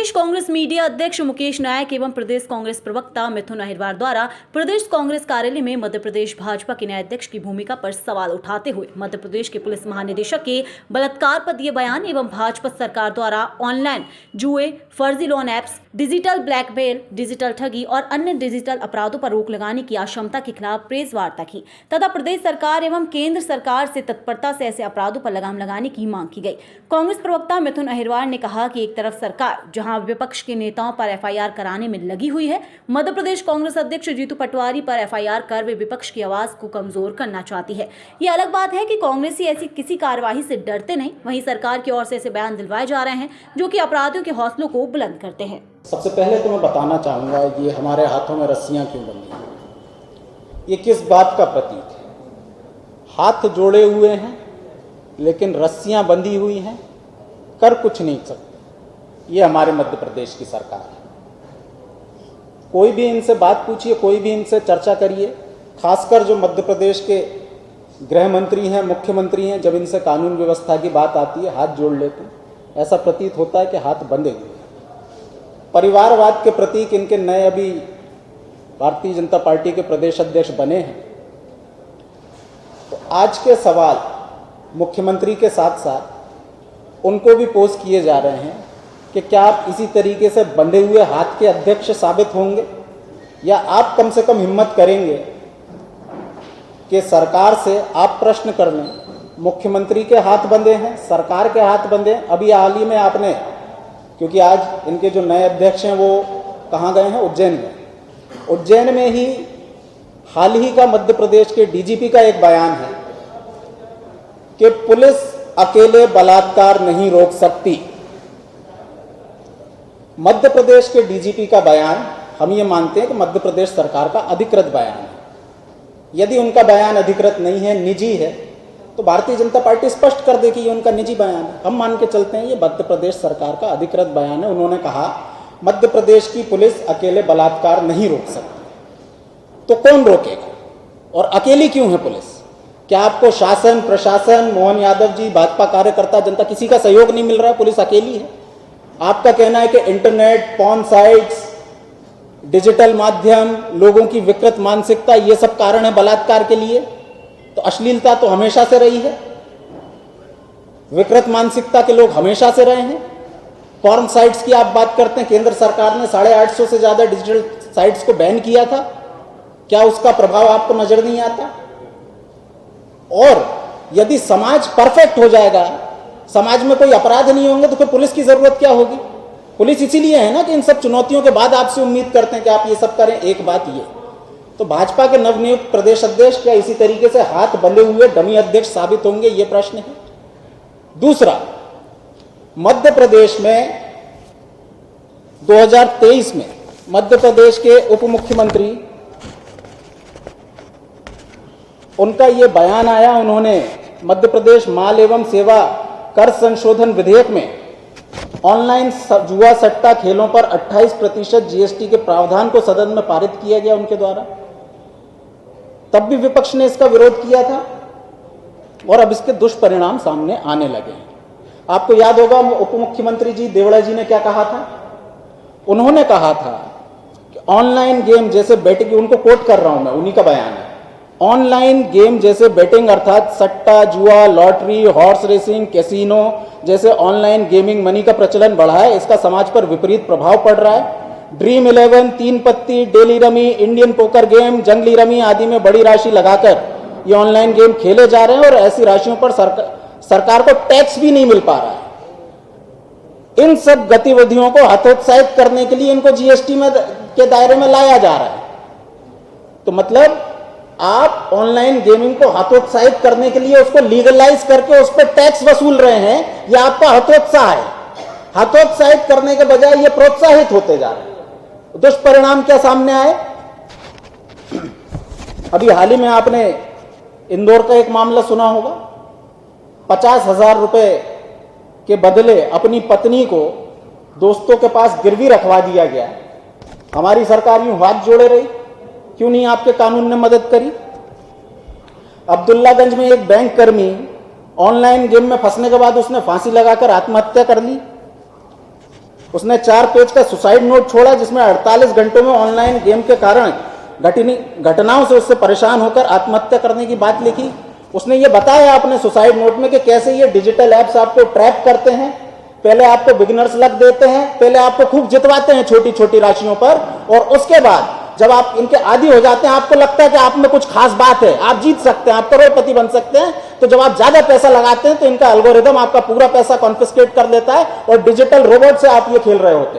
प्रदेश Congress media अध्यक्ष मुकेश नायक एवं प्रदेश कांग्रेस प्रवक्ता मिथुन अहिरवार द्वारा प्रदेश कांग्रेस कार्यालय में मध्य प्रदेश भाजपा के नए अध्यक्ष की भूमिका पर सवाल उठाते हुए मध्य प्रदेश के पुलिस महानिदेशक के बलात्कार पर दिए बयान एवं भाजपा सरकार द्वारा ऑनलाइन जुए, फर्जी loan apps, digital blackmail, digital ठगी और अन्य डिजिटल अपराधों पर रोक लगाने की आशंका के खिलाफ प्रेस वार्ता की तथा प्रदेश सरकार एवं केंद्र सरकार से तत्परता से ऐसे अपराधों पर लगाम लगाने की मांग की गई। कांग्रेस प्रवक्ता मिथुन अहिरवार ने कहा कि एक तरफ सरकार जहां विपक्ष के नेताओं पर एफआईआर कराने में लगी हुई है, मध्य प्रदेश कांग्रेस अध्यक्ष जीतू पटवारी पर एफआईआर कर वे विपक्ष की आवाज को कमजोर करना चाहती है। ये अलग बात है कि कांग्रेसी ऐसी किसी कार्यवाही से डरते नहीं, वहीं सरकार की ओर से ऐसे बयान दिलवाए जा रहे हैं जो कि अपराधियों के हौसलों को बुलंद करते हैं। सबसे पहले तो मैं बताना चाहूँगा ये हमारे हाथों में रस्सियाँ क्यों बंधी हैं, ये किस बात का प्रतीक है। हाथ जोड़े हुए हैं लेकिन रस्सियाँ बंधी हुई हैं, कर कुछ नहीं सकते। ये हमारे मध्य प्रदेश की सरकार है। कोई भी इनसे बात पूछिए, कोई भी इनसे चर्चा करिए, खासकर जो मध्य प्रदेश के गृह मंत्री हैं, मुख्यमंत्री हैं, जब इनसे कानून व्यवस्था की बात आती है हाथ जोड़ लेते हैं। ऐसा प्रतीत होता है कि हाथ बंधे हुए हैं। परिवारवाद के प्रतीक इनके नए अभी भारतीय जनता पार्टी के प्रदेश अध्यक्ष बने हैं। तो आज के सवाल मुख्यमंत्री के साथ साथ उनको भी पोज किए जा रहे हैं कि क्या आप इसी तरीके से बंधे हुए हाथ के अध्यक्ष साबित होंगे, या आप कम से कम हिम्मत करेंगे कि सरकार से आप प्रश्न कर लें। मुख्यमंत्री के हाथ बंधे हैं, सरकार के हाथ बंधे हैं। अभी हाल ही में आपने, क्योंकि आज इनके जो नए अध्यक्ष हैं वो कहाँ गए हैं, उज्जैन गए। उज्जैन में ही हाल ही का मध्य प्रदेश के डीजीपी का एक बयान है कि पुलिस अकेले बलात्कार नहीं रोक सकती। मध्य प्रदेश के डीजीपी का बयान, हम ये मानते हैं कि मध्य प्रदेश सरकार का अधिकृत बयान है। यदि उनका बयान अधिकृत नहीं है, निजी है, तो भारतीय जनता पार्टी स्पष्ट कर दे कि ये उनका निजी बयान है। हम मान के चलते हैं ये मध्य प्रदेश सरकार का अधिकृत बयान है। उन्होंने कहा मध्य प्रदेश की पुलिस अकेले बलात्कार नहीं रोक सकती। तो कौन रोकेगा, और अकेली क्यों है पुलिस? क्या आपको शासन, प्रशासन, मोहन यादव जी, भाजपा कार्यकर्ता, जनता, किसी का सहयोग नहीं मिल रहा है? पुलिस अकेली है। आपका कहना है कि इंटरनेट, पॉर्न साइट्स, डिजिटल माध्यम, लोगों की विकृत मानसिकता, ये सब कारण है बलात्कार के लिए। तो अश्लीलता तो हमेशा से रही है, विकृत मानसिकता के लोग हमेशा से रहे हैं। पॉर्न साइट्स की आप बात करते हैं, केंद्र सरकार ने 850 से ज्यादा डिजिटल साइट्स को बैन किया था। क्या उसका प्रभाव आपको नजर नहीं आता? और यदि समाज परफेक्ट हो जाएगा, समाज में कोई अपराध नहीं होंगे, तो फिर पुलिस की जरूरत क्या होगी? पुलिस इसीलिए है ना कि इन सब चुनौतियों के बाद आपसे उम्मीद करते हैं कि आप ये सब करें। एक बात ये, तो भाजपा के नवनियुक्त प्रदेश अध्यक्ष क्या इसी तरीके से हाथ बंधे हुए डमी अध्यक्ष साबित होंगे? ये प्रश्न है। दूसरा, मध्य प्रदेश में 2023 में मध्य प्रदेश के उप मुख्यमंत्री, उनका ये बयान आया, उन्होंने मध्य प्रदेश माल एवं सेवा कर संशोधन विधेयक में ऑनलाइन जुआ सट्टा खेलों पर 28% जीएसटी के प्रावधान को सदन में पारित किया गया उनके द्वारा। तब भी विपक्ष ने इसका विरोध किया था और अब इसके दुष्परिणाम सामने आने लगे हैं। आपको याद होगा उप मुख्यमंत्री जी देवड़ा जी ने क्या कहा था? उन्होंने कहा था कि ऑनलाइन गेम जैसे बेटिंग, उनको कोट कर रहा हूं मैं, उन्हीं का बयान है, ऑनलाइन गेम जैसे बेटिंग अर्थात सट्टा, जुआ, लॉटरी, हॉर्स रेसिंग, कैसीनो जैसे ऑनलाइन गेमिंग मनी का प्रचलन बढ़ा है। इसका समाज पर विपरीत प्रभाव पड़ रहा है। ड्रीम 11, तीन पत्ती, daily rummy, Indian poker game, जंगली रमी आदि में बड़ी राशि लगाकर ये ऑनलाइन गेम खेले जा रहे हैं और ऐसी राशियों पर सरकार को टैक्स भी नहीं मिल पा रहा है। इन सब गतिविधियों को हतोत्साहित करने के लिए इनको जीएसटी में के दायरे में लाया जा रहा है। तो मतलब आप ऑनलाइन गेमिंग को हतोत्साहित करने के लिए उसको लीगलाइज करके उस पर टैक्स वसूल रहे हैं। यह आपका हतोत्साह है। हतोत्साहित करने के बजाय ये प्रोत्साहित होते जा रहे हैं। दुष्परिणाम क्या सामने आए? अभी हाल ही में आपने इंदौर का एक मामला सुना होगा। 50,000 रुपए के बदले अपनी पत्नी को दोस्तों के पास गिरवी रखवा दिया गया। हमारी सरकार यूं हाथ जोड़े रही, क्यों नहीं आपके कानून ने मदद करी? अब्दुल्लागंज में एक बैंक कर्मी ऑनलाइन गेम में फंसने के बाद उसने फांसी लगाकर आत्महत्या कर ली। उसने 4 पेज का सुसाइड नोट छोड़ा जिसमें 48 घंटों में ऑनलाइन गेम के कारण घटनाओं से उससे परेशान होकर आत्महत्या करने की बात लिखी। उसने ये बताया अपने सुसाइड नोट में कि कैसे ये डिजिटल एप्स आपको ट्रैप करते हैं, पहले आपको बिगिनर्स लक देते हैं, पहले आपको खूब जितवाते हैं छोटी छोटी राशियों पर, और उसके बाद जब आप इनके आदी हो जाते हैं, आपको लगता है कि आप में कुछ खास बात है, आप जीत सकते हैं, आप करोड़पति बन सकते हैं, तो जब आप ज्यादा पैसा लगाते हैं तो इनका एल्गोरिदम आपका पूरा पैसा कॉन्फिस्केट कर लेता है और डिजिटल रोबोट से आप ये खेल रहे होते हैं।